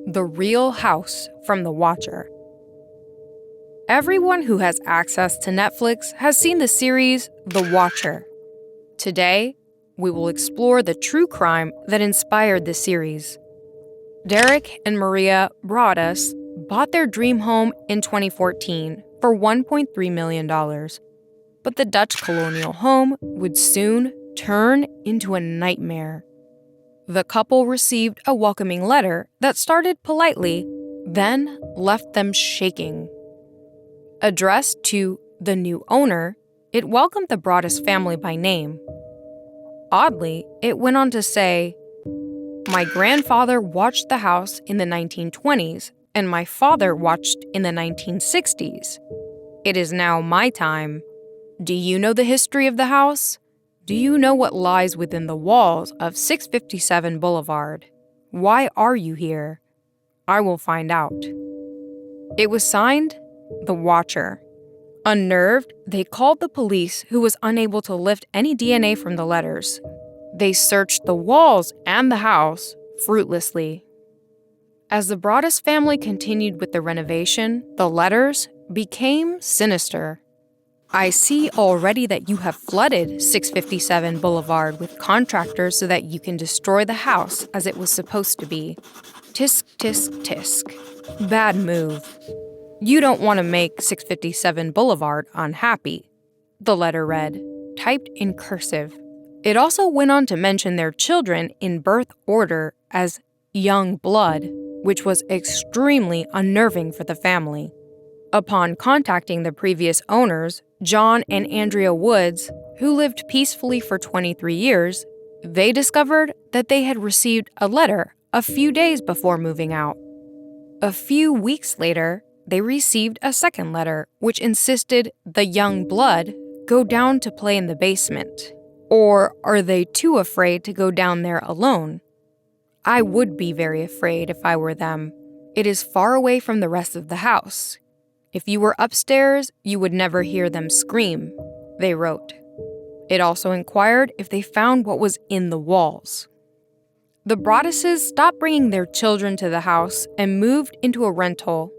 The Real House from The Watcher. Everyone who has access to Netflix has seen the series The Watcher. Today, we will explore the true crime that inspired the series. Derek and Maria Broaddus bought their dream home in 2014 for $1.3 million. But the Dutch colonial home would soon turn into a nightmare. The couple received a welcoming letter that started politely, then left them shaking. Addressed to the new owner, it welcomed the Broaddus family by name. Oddly, it went on to say, "My grandfather watched the house in the 1920s, and my father watched in the 1960s. It is now my time. Do you know the history of the house? Do you know what lies within the walls of 657 Boulevard? Why are you here? I will find out." It was signed, The Watcher. Unnerved, they called the police, who was unable to lift any DNA from the letters. They searched the walls and the house fruitlessly. As the Broaddus family continued with the renovation, the letters became sinister. "I see already that you have flooded 657 Boulevard with contractors so that you can destroy the house as it was supposed to be. Tisk, tisk, tisk. Bad move. You don't want to make 657 Boulevard unhappy," the letter read, typed in cursive. It also went on to mention their children in birth order as young blood, which was extremely unnerving for the family. Upon contacting the previous owners, John and Andrea Woods, who lived peacefully for 23 years, they discovered that they had received a letter a few days before moving out. A few weeks later, they received a second letter which insisted the young blood go down to play in the basement. Or are they too afraid to go down there alone? I would be very afraid if I were them. It is far away from the rest of the house. If you were upstairs, you would never hear them scream, they wrote. It also inquired if they found what was in the walls. The Broadduses stopped bringing their children to the house and moved into a rental.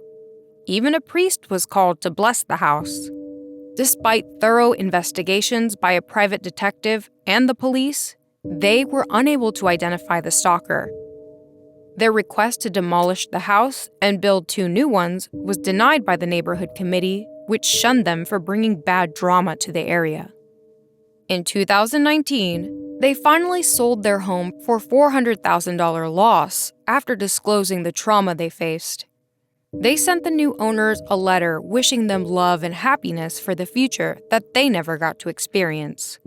Even a priest was called to bless the house. Despite thorough investigations by a private detective and the police, they were unable to identify the stalker. Their request to demolish the house and build 2 new ones was denied by the neighborhood committee, which shunned them for bringing bad drama to the area. In 2019, they finally sold their home for $400,000 loss after disclosing the trauma they faced. They sent the new owners a letter wishing them love and happiness for the future that they never got to experience.